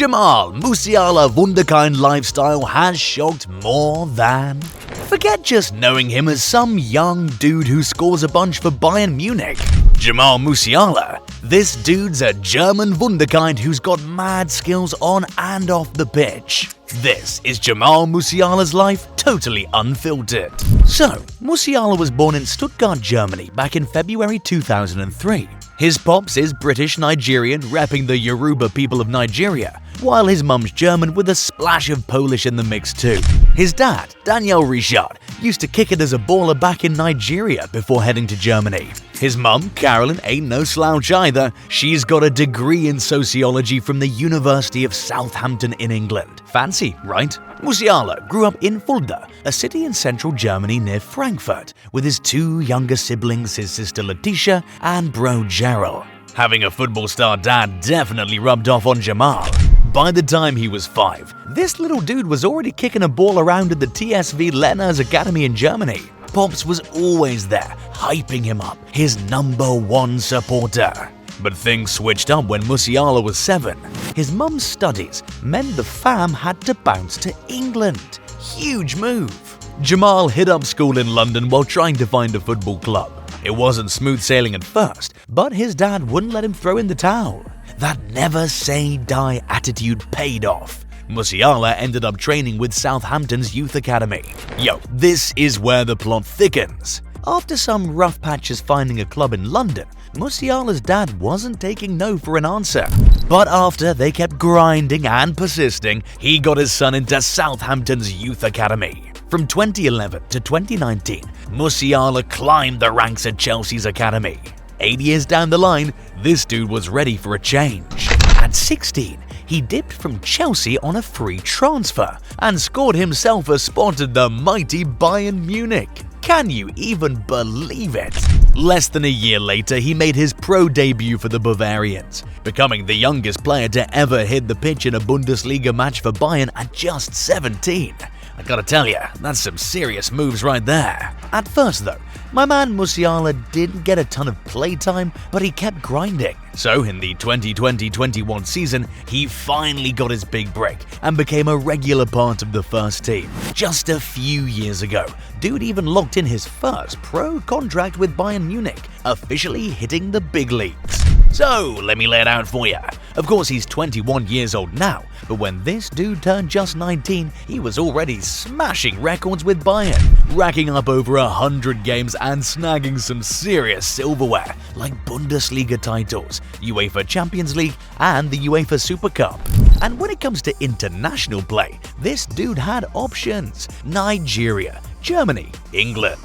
Jamal Musiala wunderkind lifestyle has shocked more than... Forget just knowing him as some young dude who scores a bunch for Bayern Munich. Jamal Musiala, this dude's a German wunderkind who's got mad skills on and off the pitch. This is Jamal Musiala's life, totally unfiltered. So, Musiala was born in Stuttgart, Germany back in February 2003. His pops is British-Nigerian, repping the Yoruba people of Nigeria, while his mum's German with a splash of Polish in the mix too. His dad, Daniel Richard, used to kick it as a baller back in Nigeria before heading to Germany. His mum, Carolyn, ain't no slouch either. She's got a degree in sociology from the University of Southampton in England. Fancy, right? Musiala grew up in Fulda, a city in central Germany near Frankfurt, with his two younger siblings, his sister Letitia and bro Gerald. Having a football star dad definitely rubbed off on Jamal. By the time he was 5, this little dude was already kicking a ball around at the TSV Lenners Academy in Germany. Pops was always there, hyping him up, his #1 supporter. But things switched up when Musiala was 7. His mum's studies meant the fam had to bounce to England. Huge move. Jamal hit up school in London while trying to find a football club. It wasn't smooth sailing at first, but his dad wouldn't let him throw in the towel. That never say die attitude paid off. Musiala ended up training with Southampton's youth academy. Yo, this is where the plot thickens. After some rough patches finding a club in London, Musiala's dad wasn't taking no for an answer. But after they kept grinding and persisting, he got his son into Southampton's youth academy. From 2011 to 2019, Musiala climbed the ranks at Chelsea's academy. 8 years down the line, this dude was ready for a change. At 16, he dipped from Chelsea on a free transfer and scored himself a spot at the mighty Bayern Munich. Can you even believe it? Less than a year later, he made his pro debut for the Bavarians, becoming the youngest player to ever hit the pitch in a Bundesliga match for Bayern at just 17. I gotta tell ya, that's some serious moves right there. At first though, my man Musiala didn't get a ton of playtime, but he kept grinding. So in the 2020-21 season, he finally got his big break and became a regular part of the first team. Just a few years ago, dude even locked in his first pro contract with Bayern Munich, officially hitting the big leagues. So, let me lay it out for ya. Of course, he's 21 years old now, but when this dude turned just 19, he was already smashing records with Bayern, racking up over 100 games and snagging some serious silverware, like Bundesliga titles, UEFA Champions League, and the UEFA Super Cup. And when it comes to international play, this dude had options: Nigeria, Germany, England.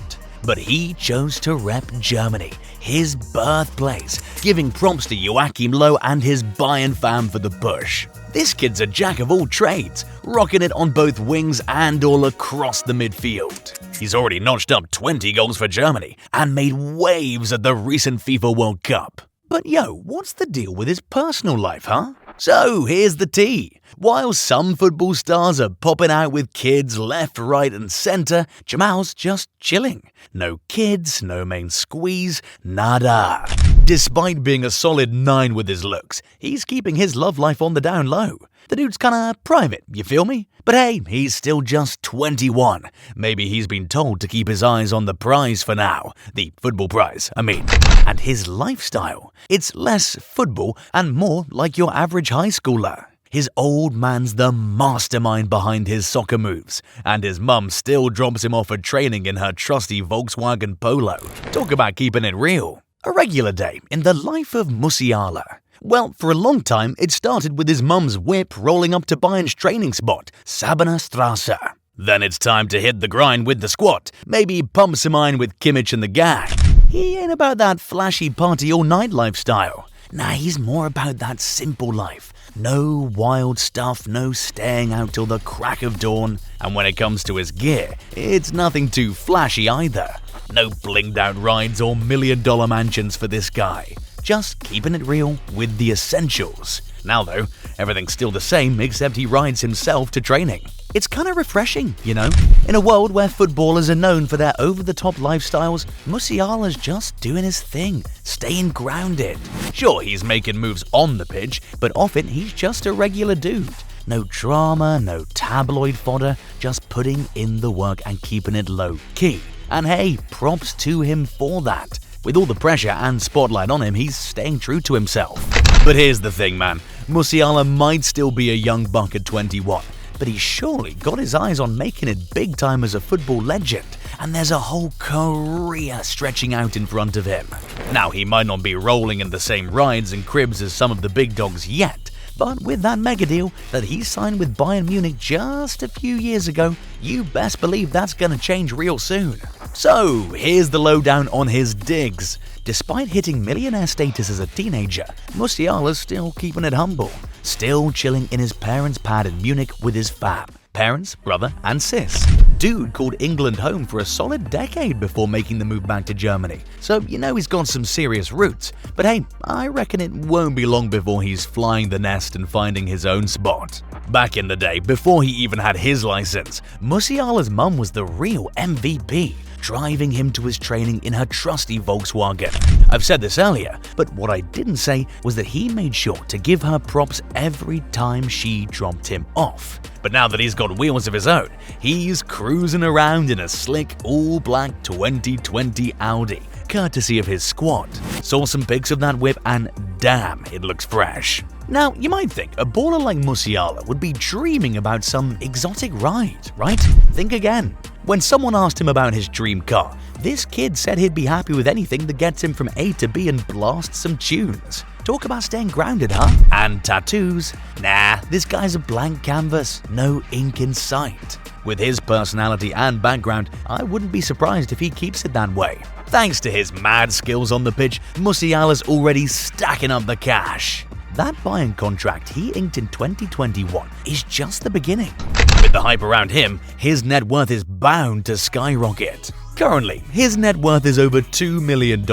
But he chose to rep Germany, his birthplace, giving props to Joachim Low and his Bayern fam for the push. This kid's a jack of all trades, rocking it on both wings and all across the midfield. He's already notched up 20 goals for Germany and made waves at the recent FIFA World Cup. But yo, what's the deal with his personal life, huh? So here's the tea. While some football stars are popping out with kids left, right and center, Jamal's just chilling. No kids, no main squeeze, nada. Despite being a solid 9 with his looks, he's keeping his love life on the down low. The dude's kinda private, you feel me? But hey, he's still just 21. Maybe he's been told to keep his eyes on the prize for now. The football prize, I mean. And his lifestyle. It's less football and more like your average high schooler. His old man's the mastermind behind his soccer moves, and his mum still drops him off at training in her trusty Volkswagen Polo. Talk about keeping it real. A regular day in the life of Musiala. Well, for a long time, it started with his mum's whip rolling up to Bayern's training spot, Sabener Straße. Then it's time to hit the grind with the squad, maybe pump some iron with Kimmich and the gang. He ain't about that flashy party all night lifestyle. Nah, he's more about that simple life. No wild stuff, no staying out till the crack of dawn. And when it comes to his gear, it's nothing too flashy either. No blinged out rides or million-dollar mansions for this guy. Just keeping it real with the essentials. Now though, everything's still the same except he rides himself to training. It's kind of refreshing, you know? In a world where footballers are known for their over-the-top lifestyles, Musiala's just doing his thing, staying grounded. Sure, he's making moves on the pitch, but off it, he's just a regular dude. No drama, no tabloid fodder, just putting in the work and keeping it low-key. And hey, props to him for that. With all the pressure and spotlight on him, he's staying true to himself. But here's the thing, man. Musiala might still be a young buck at 21, but he's surely got his eyes on making it big time as a football legend, and there's a whole career stretching out in front of him. Now, he might not be rolling in the same rides and cribs as some of the big dogs yet, but with that mega deal that he signed with Bayern Munich just a few years ago, you best believe that's gonna change real soon. So, here's the lowdown on his digs. Despite hitting millionaire status as a teenager, Musiala's still keeping it humble, still chilling in his parents' pad in Munich with his fam. Parents, brother, and sis. Dude called England home for a solid decade before making the move back to Germany, so you know he's got some serious roots. But hey, I reckon it won't be long before he's flying the nest and finding his own spot. Back in the day, before he even had his license, Musiala's mum was the real MVP, driving him to his training in her trusty Volkswagen. I've said this earlier, but what I didn't say was that he made sure to give her props every time she dropped him off. But now that he's got wheels of his own, he's cruising around in a slick all-black 2020 Audi, courtesy of his squad. Saw some pics of that whip and damn, it looks fresh. Now, you might think a baller like Musiala would be dreaming about some exotic ride, right? Think again. When someone asked him about his dream car, this kid said he'd be happy with anything that gets him from A to B and blasts some tunes. Talk about staying grounded, huh? And tattoos? Nah, this guy's a blank canvas, no ink in sight. With his personality and background, I wouldn't be surprised if he keeps it that way. Thanks to his mad skills on the pitch, Musiala's already stacking up the cash. That Bayern contract he inked in 2021 is just the beginning. With the hype around him, his net worth is bound to skyrocket. Currently, his net worth is over $2 million,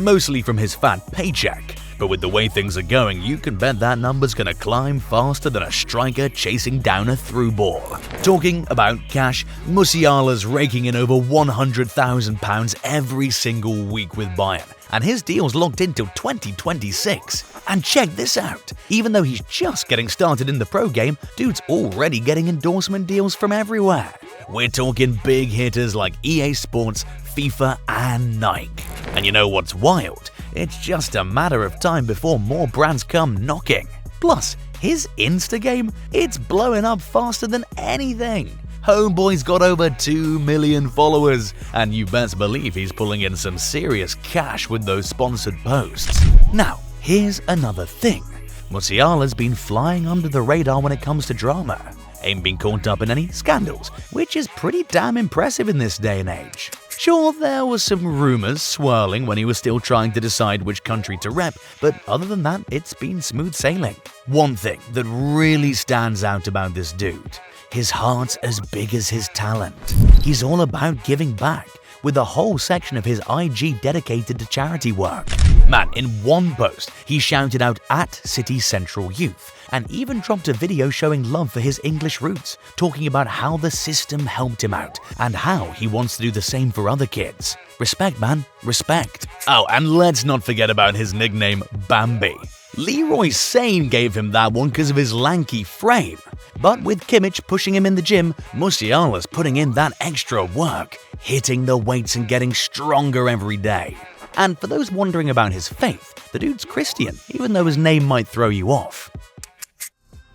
mostly from his fat paycheck. But with the way things are going, you can bet that number's gonna climb faster than a striker chasing down a through ball. Talking about cash, Musiala's raking in over £100,000 every single week with Bayern, and his deal's locked in till 2026. And check this out, even though he's just getting started in the pro game, dude's already getting endorsement deals from everywhere. We're talking big hitters like EA Sports, FIFA, and Nike. And you know what's wild? It's just a matter of time before more brands come knocking. Plus, his Insta game, it's blowing up faster than anything. Homeboy's got over 2 million followers, and you best believe he's pulling in some serious cash with those sponsored posts. Now, here's another thing. Musiala's been flying under the radar when it comes to drama. Ain't been caught up in any scandals, which is pretty damn impressive in this day and age. Sure, there was some rumors swirling when he was still trying to decide which country to rep, but other than that, it's been smooth sailing. One thing that really stands out about this dude, his heart's as big as his talent. He's all about giving back, with a whole section of his IG dedicated to charity work. Man, in one post, he shouted out at City Central Youth, and even dropped a video showing love for his English roots, talking about how the system helped him out, and how he wants to do the same for other kids. Respect, man, respect. Oh, and let's not forget about his nickname, Bambi. Leroy Sane gave him that one because of his lanky frame. But with Kimmich pushing him in the gym, Musiala's putting in that extra work, hitting the weights and getting stronger every day. And for those wondering about his faith, the dude's Christian, even though his name might throw you off.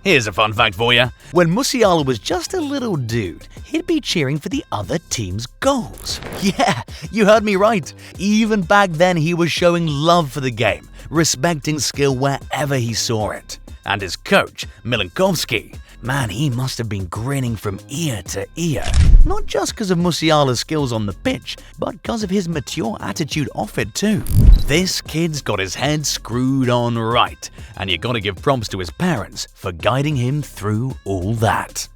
Here's a fun fact for you. When Musiala was just a little dude, he'd be cheering for the other team's goals. Yeah, you heard me right. Even back then, he was showing love for the game, respecting skill wherever he saw it. And his coach, Milankovsky, man, he must have been grinning from ear to ear. Not just because of Musiala's skills on the pitch, but because of his mature attitude off it too. This kid's got his head screwed on right, and you gotta give props to his parents for guiding him through all that.